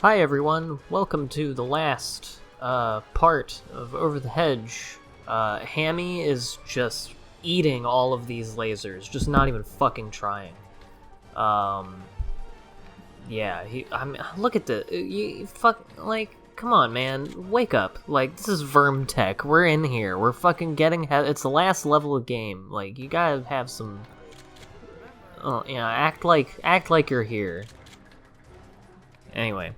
Hi everyone, welcome to the last part of Over the Hedge. Hammy is just eating all of these lasers, just not even fucking trying. Yeah, look at the, come on man, wake up. Like, this is Verm Tech, we're in here, we're fucking getting, it's the last level of game, like, you gotta have some, act like you're here. Anyway.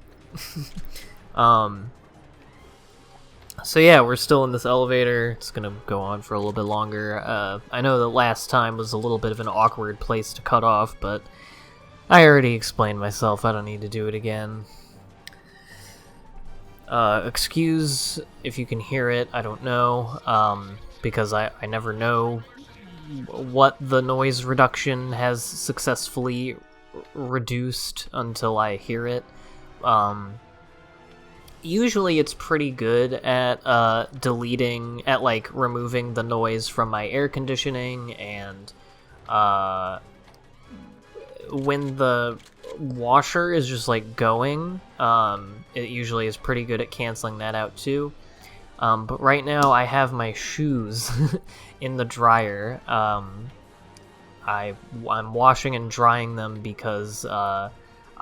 So yeah, we're still in this elevator. It's gonna go on for a little bit longer. I know the last time was a little bit of an awkward place to cut off, but I already explained myself. I don't need to do it again. Excuse if you can hear it. I don't know, because I never know what the noise reduction has successfully reduced until I hear it. Usually it's pretty good at removing the noise from my air conditioning, and when the washer is just like going, it usually is pretty good at canceling that out too. But right now I have my shoes in the dryer. I'm washing and drying them because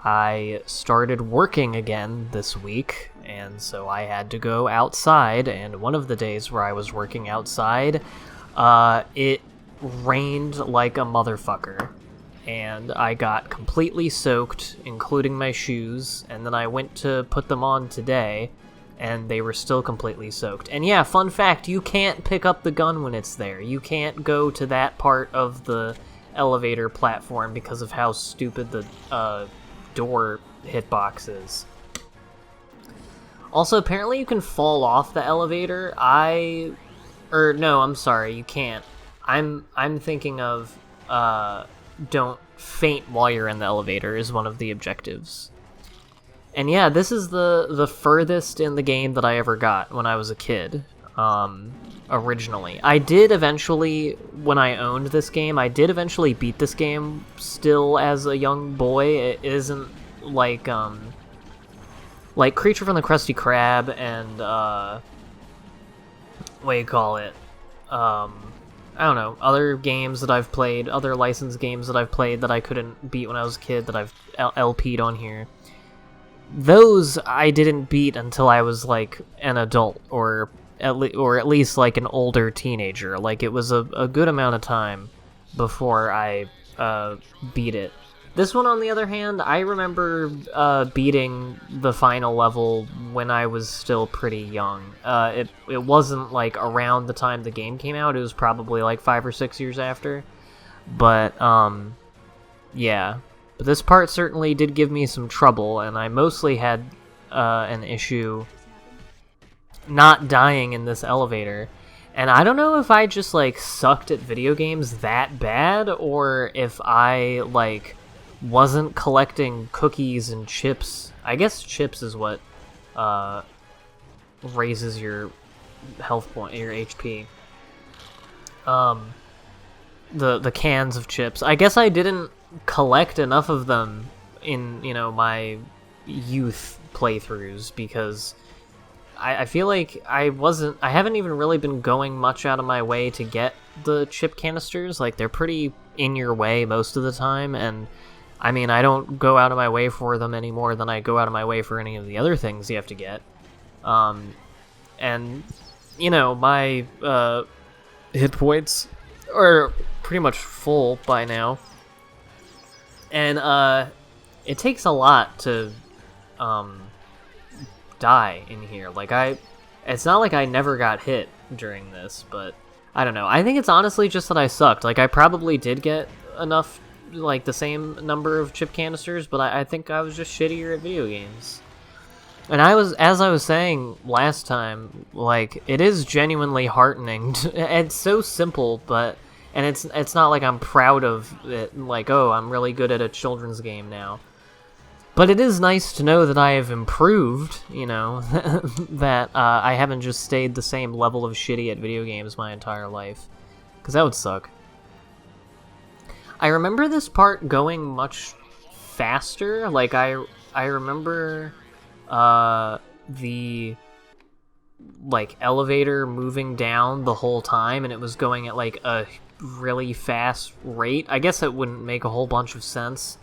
I started working again this week, and so I had to go outside, and one of the days where I was working outside, it rained like a motherfucker, and I got completely soaked, including my shoes, and then I went to put them on today, and they were still completely soaked. And yeah, fun fact, you can't pick up the gun when it's there. You can't go to that part of the elevator platform because of how stupid the door hitbox is. Also, apparently you can fall off the elevator. No, I'm sorry, you can't. I'm thinking of don't faint while you're in the elevator is one of the objectives. And yeah, this is the furthest in the game that I ever got when I was a kid. Originally. I did eventually, when I owned this game, I did eventually beat this game still as a young boy. It isn't like Creature from the Krusty Krab and, what do you call it? I don't know, other games that I've played, other licensed games that I've played that I couldn't beat when I was a kid that I've LP'd on here. Those I didn't beat until I was, like, an adult, or at least like an older teenager. Like, it was a good amount of time before I beat it. This one, on the other hand, I remember beating the final level when I was still pretty young. It wasn't like around the time the game came out. It was probably like 5 or 6 years after. But yeah. But this part certainly did give me some trouble, and I mostly had an issue not dying in this elevator. And I don't know if I just, like, sucked at video games that bad, or if I, like, wasn't collecting cookies and chips. I guess chips is what raises your health point, your HP. The cans of chips. I guess I didn't collect enough of them in, my youth playthroughs, because I feel like I haven't even really been going much out of my way to get the chip canisters. Like, they're pretty in your way most of the time, and I mean, I don't go out of my way for them any more than I go out of my way for any of the other things you have to get. And, my hit points are pretty much full by now. And it takes a lot to die in here. Like, it's not like I never got hit during this, but I don't know. I think it's honestly just that I sucked. Like, I probably did get enough, like, the same number of chip canisters, but I think I was just shittier at video games. And as I was saying last time, like, it is genuinely heartening. It's so simple, and it's not like I'm proud of it, like, oh, I'm really good at a children's game now. But it is nice to know that I have improved, that I haven't just stayed the same level of shitty at video games my entire life. Because that would suck. I remember this part going much faster. Like, I remember the like elevator moving down the whole time, and it was going at like a really fast rate, I guess it wouldn't make a whole bunch of sense.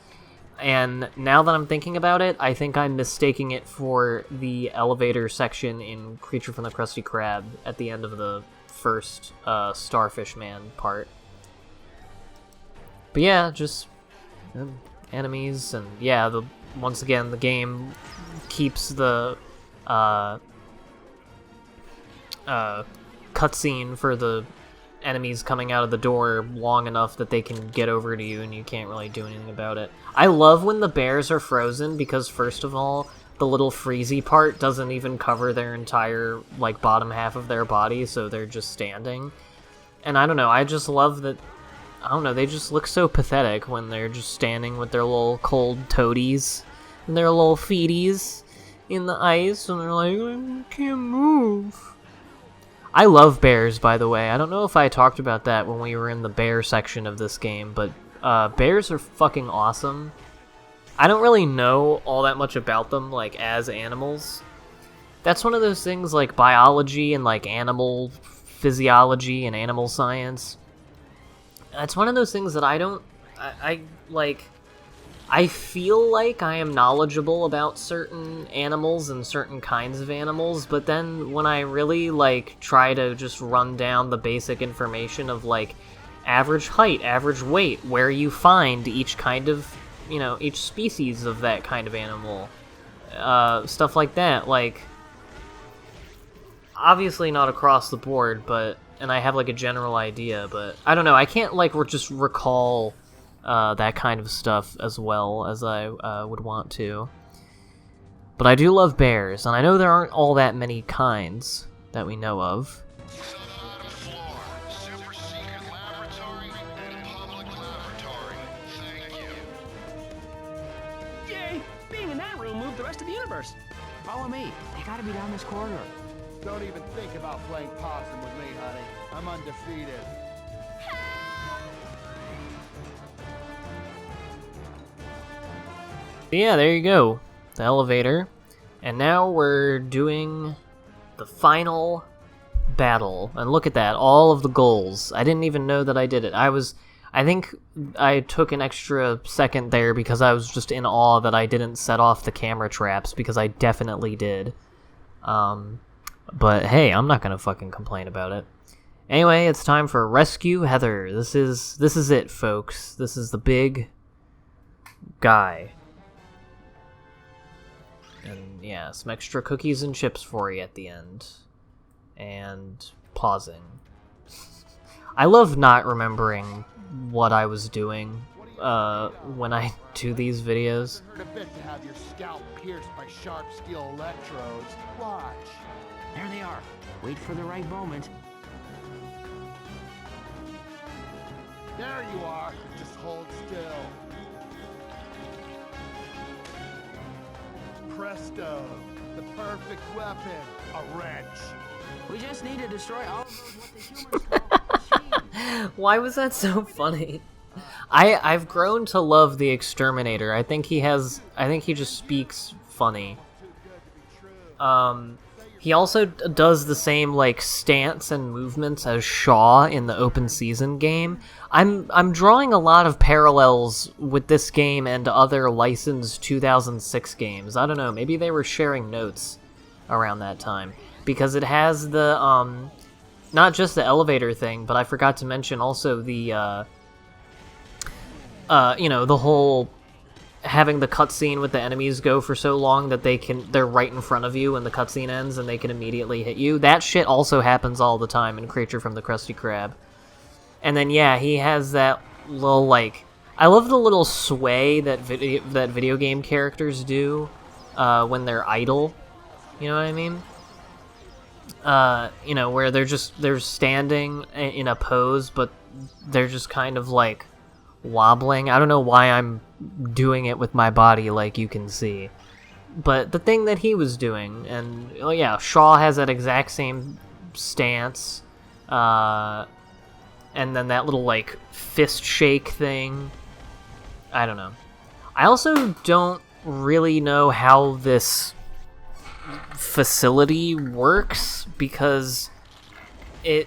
And now that I'm thinking about it, I think I'm mistaking it for the elevator section in Creature from the Krusty Krab at the end of the first Starfish Man part. But yeah, just enemies, and yeah, once again, the game keeps the cutscene for the enemies coming out of the door long enough that they can get over to you and you can't really do anything about it. I love when the bears are frozen because, first of all, the little freezy part doesn't even cover their entire, like, bottom half of their body, so they're just standing. And I don't know, I just love that, I don't know, they just look so pathetic when they're just standing with their little cold toadies and their little feeties in the ice, and they're like, I can't move. I love bears, by the way. I don't know if I talked about that when we were in the bear section of this game, but bears are fucking awesome. I don't really know all that much about them, like, as animals. That's one of those things, like biology and, like, animal physiology and animal science. It's one of those things that I feel like I am knowledgeable about certain animals and certain kinds of animals, but then when I really, like, try to just run down the basic information of, like, average height, average weight, where you find each kind of, you know, each species of that kind of animal, stuff like that, like, obviously not across the board, but, and I have, like, a general idea, but, I don't know, I can't, like, just recall that kind of stuff as well as I would want to. But I do love bears, and I know there aren't all that many kinds that we know of. Yay! Being in that room moved the rest of the universe. Follow me. They gotta be down this corridor. Don't even think about playing possum with me, honey. I'm undefeated. Yeah, there you go. The elevator. And now we're doing the final battle. And look at that, all of the goals. I didn't even know that I did it. I think I took an extra second there because I was just in awe that I didn't set off the camera traps, because I definitely did. But hey, I'm not gonna fucking complain about it. Anyway, it's time for Rescue Heather. This is it, folks. This is the big guy. And yeah, some extra cookies and chips for you at the end. And pausing. I love not remembering what I was doing when I do these videos. It hurt a bit to have your scalp pierced by sharp steel electrodes. Watch. There they are. Wait for the right moment. There you are. Just hold still. Presto. The perfect weapon. A wrench. We just need to destroy all of those what the humans call machines. Why was that so funny? I've grown to love the exterminator. I think he just speaks funny. He also does the same, like, stance and movements as Shaw in the open season game. I'm drawing a lot of parallels with this game and other licensed 2006 games. I don't know, maybe they were sharing notes around that time, because it has the not just the elevator thing, but I forgot to mention also the you know, the whole having the cutscene with the enemies go for so long that they're right in front of you when the cutscene ends and they can immediately hit you. That shit also happens all the time in Creature from the Krusty Krab. And then yeah, he has that little, like, I love the little sway that video game characters do when they're idle. You know what I mean? You know, where they're standing in a pose, but they're just kind of like wobbling. I don't know why I'm doing it with my body, like you can see. But the thing that he was doing, and oh yeah, Shaw has that exact same stance. And then that little, like, fist shake thing. I don't know. I also don't really know how this facility works, because the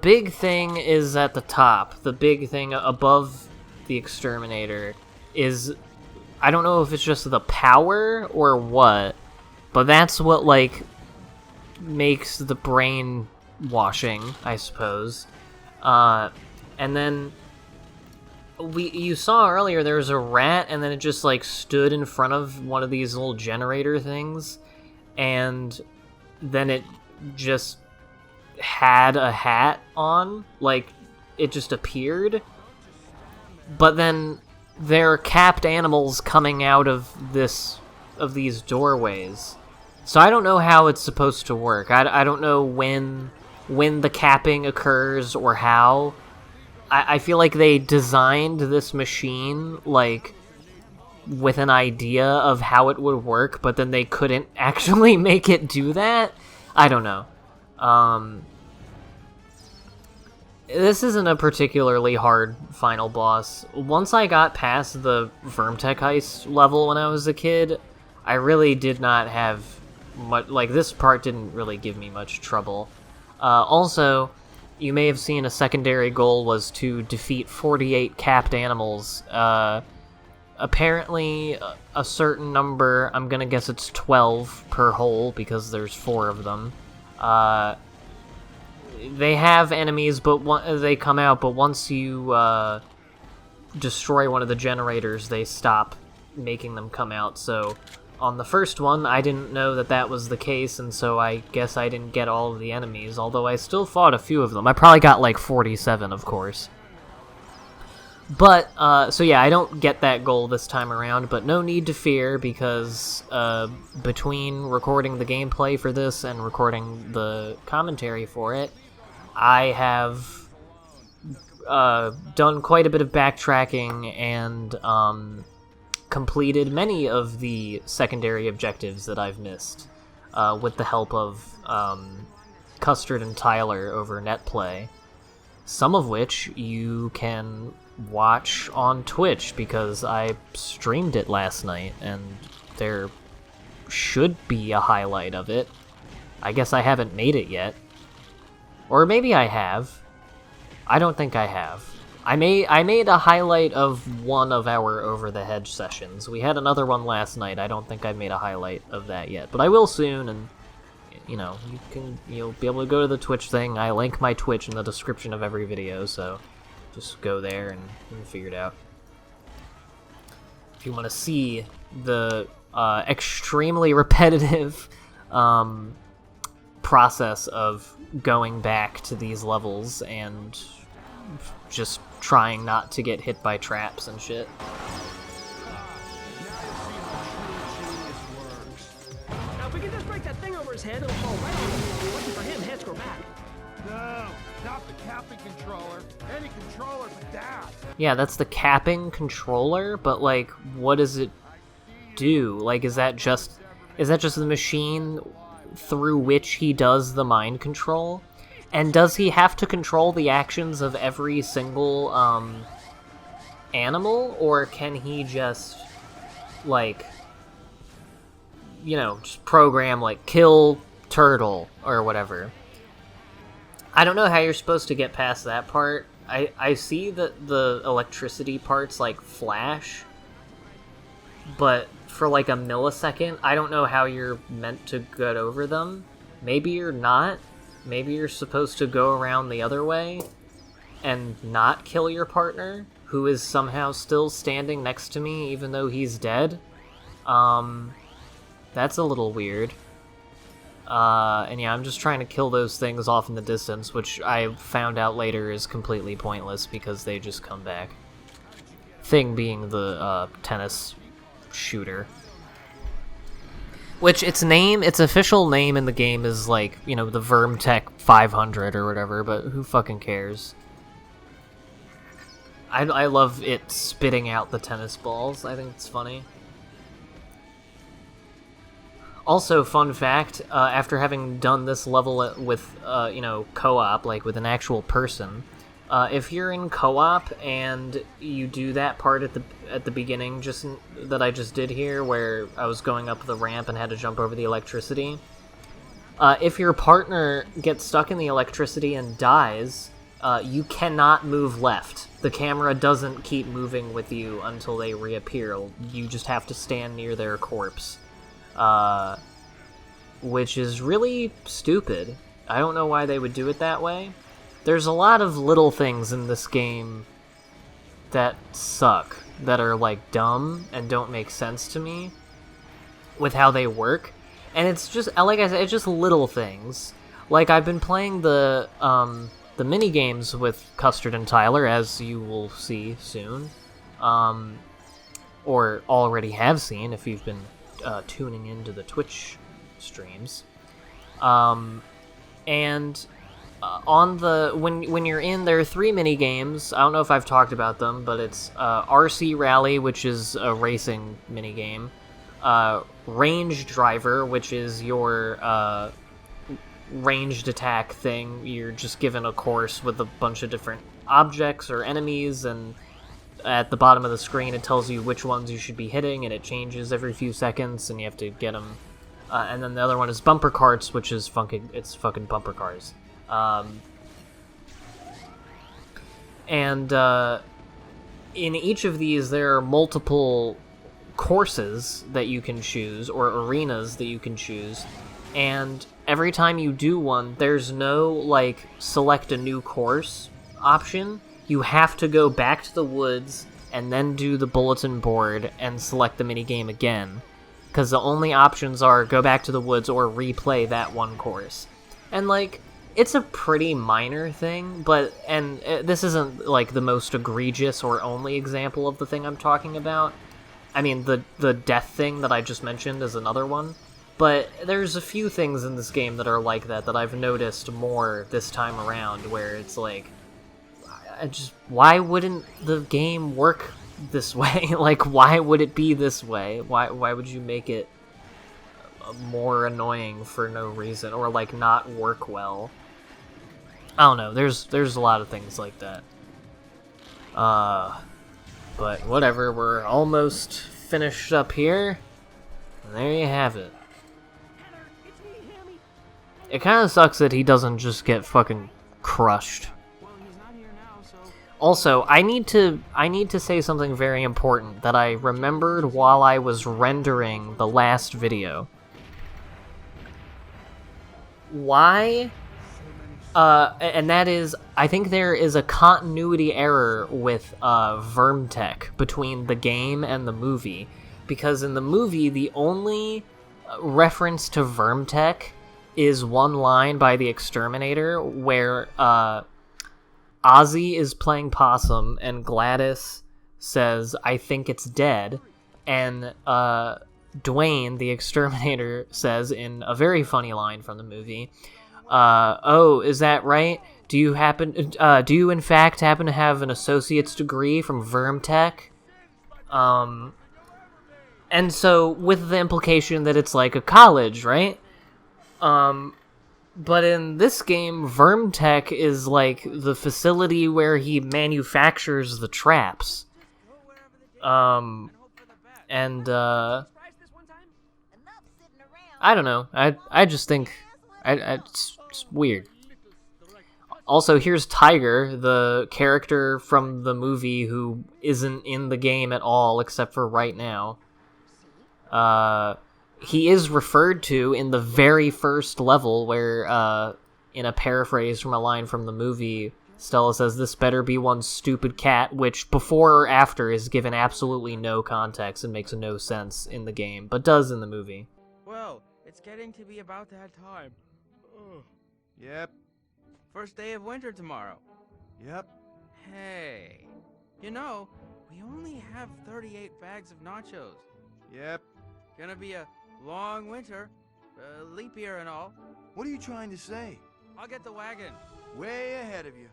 big thing is at the top. The big thing above the exterminator is, I don't know if it's just the power or what, but that's what, like, makes the brain washing, I suppose. And then you saw earlier there was a rat, and then it just, like, stood in front of one of these little generator things, and then it just had a hat on, like, it just appeared. But then there are capped animals coming out of these doorways. So I don't know how it's supposed to work. I don't know when the capping occurs or how. I feel like they designed this machine, like, with an idea of how it would work, but then they couldn't actually make it do that? I don't know. This isn't a particularly hard final boss. Once I got past the Vermtech heist level when I was a kid, I really did not have much, like, this part didn't really give me much trouble. Also, you may have seen a secondary goal was to defeat 48 capped animals. Apparently, a certain number, I'm gonna guess it's 12 per hole, because there's 4 of them. They have enemies, but they come out, but once you destroy one of the generators, they stop making them come out. So on the first one, I didn't know that was the case, and so I guess I didn't get all of the enemies, although I still fought a few of them. I probably got like 47, of course. But, so yeah, I don't get that goal this time around, but no need to fear, because between recording the gameplay for this and recording the commentary for it, I have done quite a bit of backtracking and completed many of the secondary objectives that I've missed with the help of Custard and Tyler over NetPlay, some of which you can watch on Twitch, because I streamed it last night, and there should be a highlight of it. I guess I haven't made it yet. Or maybe I have. I don't think I have. I made a highlight of one of our Over the Hedge sessions. We had another one last night. I don't think I've made a highlight of that yet, but I will soon, and you know, you'll be able to go to the Twitch thing. I link my Twitch in the description of every video, so just go there and figure it out. If you want to see the extremely repetitive process of going back to these levels and just trying not to get hit by traps and shit. Now, if we can just break that thing over his head, it'll fall right on him. Lucky for him, Hedge, go back. No, not the capping controller. Any controller but that. Yeah, that's the capping controller, but, like, what does it do? Like, is that just the machine through which he does the mind control? And does he have to control the actions of every single animal, or can he just, like, you know, just program, like, kill turtle or whatever? I don't know how you're supposed to get past that part. I see that the electricity parts, like, flash, but for like a millisecond, I don't know how you're meant to get over them. Maybe you're not. Maybe you're supposed to go around the other way and not kill your partner, who is somehow still standing next to me even though he's dead. That's a little weird. And yeah, I'm just trying to kill those things off in the distance, which I found out later is completely pointless because they just come back. Thing being the tennis shooter. Which its official name in the game is like, you know, the Vermtech 500 or whatever, but who fucking cares? I love it spitting out the tennis balls. I think it's funny. Also, fun fact, after having done this level with, you know, co-op, like with an actual person, If you're in co-op and you do that part at the beginning, that I just did here, where I was going up the ramp and had to jump over the electricity, if your partner gets stuck in the electricity and dies, you cannot move left. The camera doesn't keep moving with you until they reappear. You just have to stand near their corpse, which is really stupid. I don't know why they would do it that way. There's a lot of little things in this game that suck, that are, like, dumb and don't make sense to me with how they work. And it's just, like I said, it's just little things. Like, I've been playing the mini-games with Custard and Tyler, as you will see soon. Or already have seen if you've been tuning into the Twitch streams. And when you're in, there are 3 mini games. I don't know if I've talked about them, but it's RC Rally, which is a racing mini game. Range Driver, which is your ranged attack thing. You're just given a course with a bunch of different objects or enemies, and at the bottom of the screen it tells you which ones you should be hitting, and it changes every few seconds, and you have to get them. And then the other one is Bumper Carts, which is fucking bumper cars. In each of these, there are multiple courses that you can choose, or arenas that you can choose, and every time you do one, there's no, like, select a new course option. You have to go back to the woods and then do the bulletin board and select the minigame again, because the only options are go back to the woods or replay that one course. And, like, it's a pretty minor thing, and this isn't, like, the most egregious or only example of the thing I'm talking about. I mean, the death thing that I just mentioned is another one. But there's a few things in this game that are like that I've noticed more this time around, where it's like, why wouldn't the game work this way? Like, why would it be this way? Why would you make it more annoying for no reason, or, like, not work well? I don't know, there's a lot of things like that. But whatever, we're almost finished up here. And there you have it. It kind of sucks that he doesn't just get fucking crushed. Also, I need to say something very important that I remembered while I was rendering the last video. Why? And that is, I think there is a continuity error with Vermtech between the game and the movie, because in the movie the only reference to Vermtech is one line by the Exterminator where Ozzy is playing possum and Gladys says, "I think it's dead," and Dwayne, the Exterminator, says in a very funny line from the movie, "Oh, is that right? Do you in fact happen to have an associate's degree from Vermtech?" And so, with the implication that it's like a college, right? But in this game, Vermtech is like the facility where he manufactures the traps. I don't know. I just think it's weird. Also, here's Tiger, the character from the movie who isn't in the game at all except for right now. He is referred to in the very first level where, in a paraphrase from a line from the movie, Stella says, "This better be one stupid cat," which before or after is given absolutely no context and makes no sense in the game, but does in the movie. Well, it's getting to be about that time. Ugh. Yep. First day of winter tomorrow. Yep. Hey, you know, we only have 38 bags of nachos. Yep. Gonna be a long winter, leap year and all. What are you trying to say? I'll get the wagon. Way ahead of you.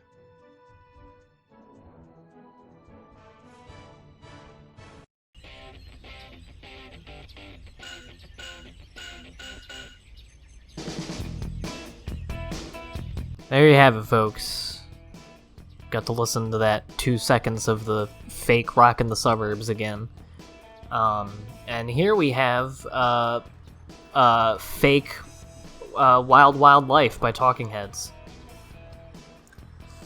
There you have it, folks. Got to listen to that 2 seconds of the fake Rockin' the Suburbs again. And here we have fake Wild Wild Life by Talking Heads.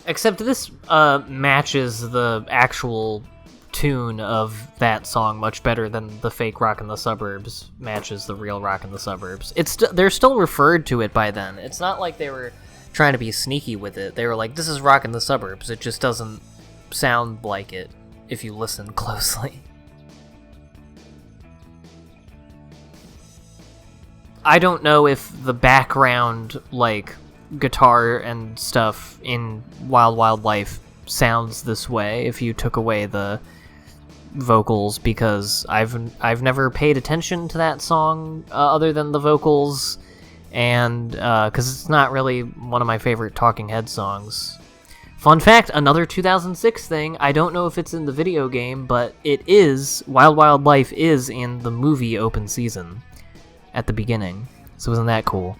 Except this matches the actual tune of that song much better than the fake Rockin' the Suburbs matches the real Rockin' the Suburbs. They're still referred to it by then. It's not like they were trying to be sneaky with it. They were like, this is Rockin' the Suburbs. It just doesn't sound like it if you listen closely. I don't know if the background, like, guitar and stuff in Wild Wild Life sounds this way if you took away the vocals, because I've never paid attention to that song other than the vocals, and because it's not really one of my favorite Talking Head songs. Fun fact, another 2006 thing, I don't know if it's in the video game, but it is, Wild Wild Life is in the movie Open Season at the beginning, so isn't that cool?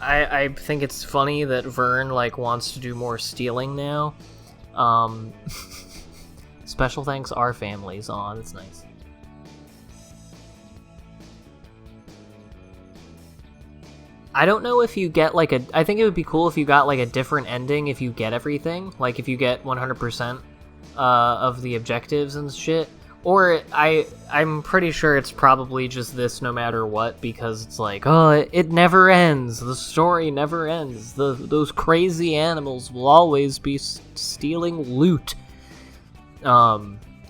I think it's funny that Verne, like, wants to do more stealing now. Special thanks our family's on. It's nice. I don't know if you get, like, I think it would be cool if you got, like, a different ending if you get everything. Like, if you get 100% of the objectives and shit. Or I'm pretty sure it's probably just this no matter what, because it's like, oh, it never ends. The story never ends. Those crazy animals will always be stealing loot.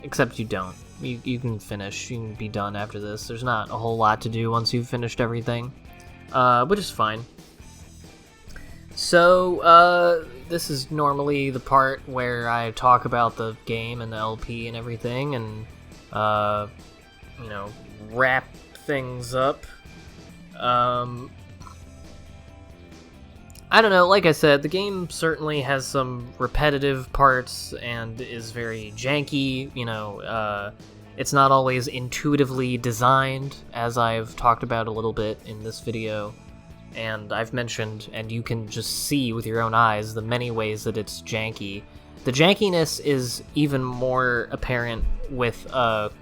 Except you don't. You can finish. You can be done after this. There's not a whole lot to do once you've finished everything, which is fine. So, this is normally the part where I talk about the game and the LP and everything, and you know, wrap things up. I don't know, like I said, the game certainly has some repetitive parts and is very janky, you know, it's not always intuitively designed, as I've talked about a little bit in this video, and I've mentioned, and you can just see with your own eyes, the many ways that it's janky. The jankiness is even more apparent with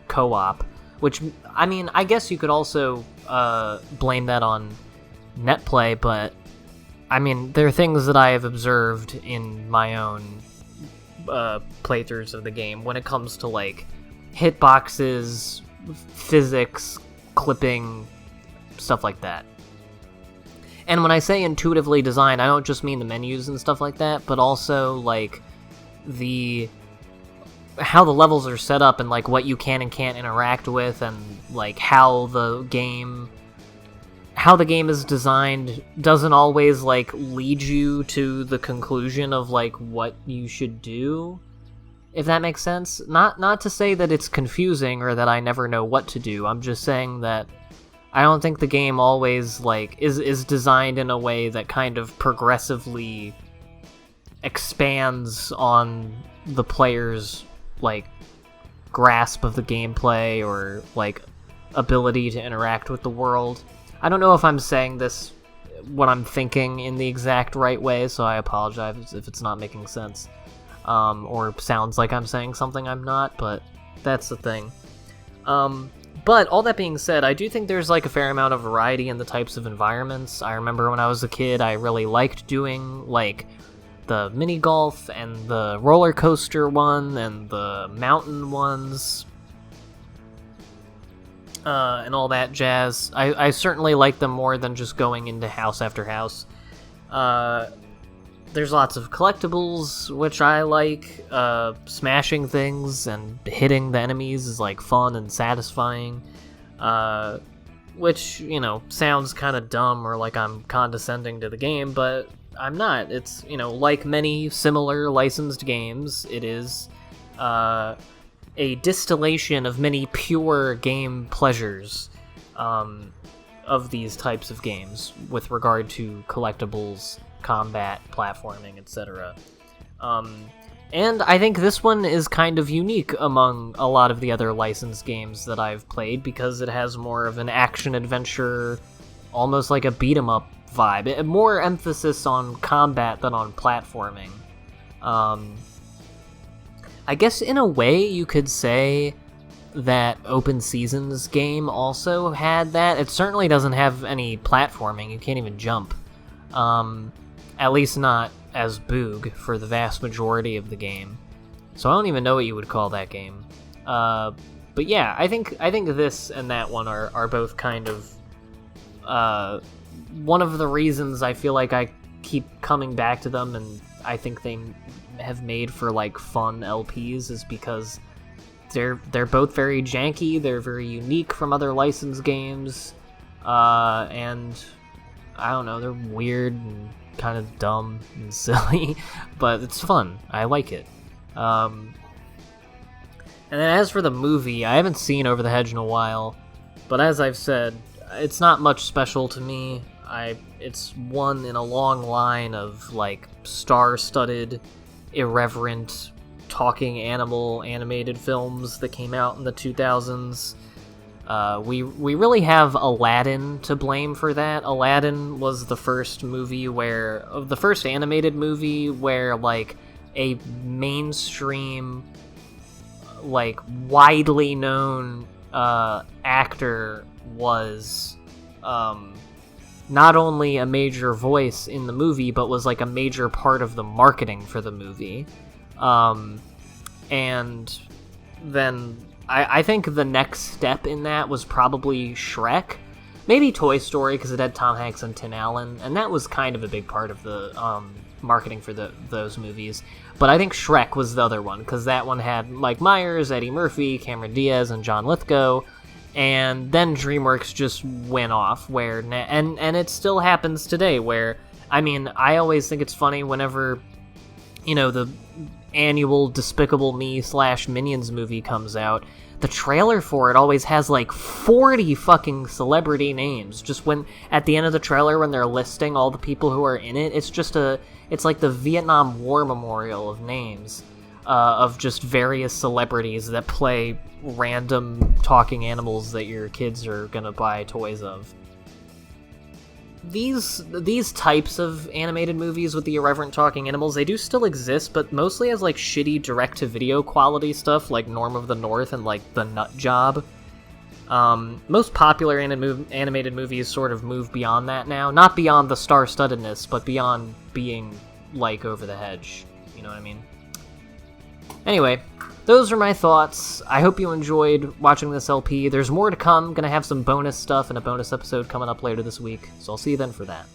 co-op, which, I mean, I guess you could also blame that on netplay, but, I mean, there are things that I have observed in my own playthroughs of the game when it comes to, like, hitboxes, physics, clipping, stuff like that. And when I say intuitively designed, I don't just mean the menus and stuff like that, but also, like, how the levels are set up and, like, what you can and can't interact with, and, like, how the game is designed doesn't always, like, lead you to the conclusion of, like, what you should do, if that makes sense. Not to say that it's confusing or that I never know what to do. I'm just saying that I don't think the game always, like, is designed in a way that kind of progressively expands on the player's, like, grasp of the gameplay or, like, ability to interact with the world. I don't know if I'm saying this, what I'm thinking, in the exact right way, so I apologize if it's not making sense. Or sounds like I'm saying something I'm not, but that's the thing. But all that being said, I do think there's, like, a fair amount of variety in the types of environments. I remember when I was a kid, I really liked doing, like, the mini golf and the roller coaster one and the mountain ones, and all that jazz. I certainly like them more than just going into house after house. There's lots of collectibles, which I like. Smashing things and hitting the enemies is, like, fun and satisfying. Which, you know, sounds kind of dumb or like I'm condescending to the game, but I'm not. It's, you know, like many similar licensed games, it is a distillation of many pure game pleasures of these types of games with regard to collectibles, combat, platforming, etc. And I think this one is kind of unique among a lot of the other licensed games that I've played because it has more of an action-adventure, almost like a beat-em-up vibe. More emphasis on combat than on platforming. I guess in a way you could say that Open Seasons game also had that. It certainly doesn't have any platforming. You can't even jump. At least not as Boog for the vast majority of the game. So I don't even know what you would call that game. But yeah, I think this and that one are both kind of one of the reasons I feel like I keep coming back to them, and I think they have made for like fun LPs is because they're both very janky, they're very unique from other licensed games, and I don't know, they're weird and kind of dumb and silly, but it's fun. I like it. And then as for the movie, I haven't seen Over the Hedge in a while, but as I've said, it's not much special to me. It's one in a long line of like star-studded, irreverent, talking animal animated films that came out in the 2000s. We really have Aladdin to blame for that. Aladdin was the first animated movie where like a mainstream, like widely known actor was not only a major voice in the movie, but was like a major part of the marketing for the movie. And then I think the next step in that was probably Shrek. Maybe Toy Story, because it had Tom Hanks and Tim Allen, and that was kind of a big part of the marketing for those movies. But I think Shrek was the other one, because that one had Mike Myers, Eddie Murphy, Cameron Diaz, and John Lithgow. And then DreamWorks just went off, and it still happens today, where, I mean, I always think it's funny whenever, the annual Despicable Me / Minions movie comes out, the trailer for it always has like 40 fucking celebrity names. Just when, at the end of the trailer, when they're listing all the people who are in it, it's like the Vietnam War memorial of names. Of just various celebrities that play random talking animals that your kids are gonna buy toys of. These types of animated movies with the irreverent talking animals, they do still exist, but mostly as like shitty direct-to-video quality stuff like Norm of the North and like The Nut Job. Most popular animated movies sort of move beyond that now. Not beyond the star-studdedness, but beyond being like Over the Hedge. You know what I mean? Anyway, those are my thoughts. I hope you enjoyed watching this LP. There's more to come. Gonna have some bonus stuff and a bonus episode coming up later this week, so I'll see you then for that.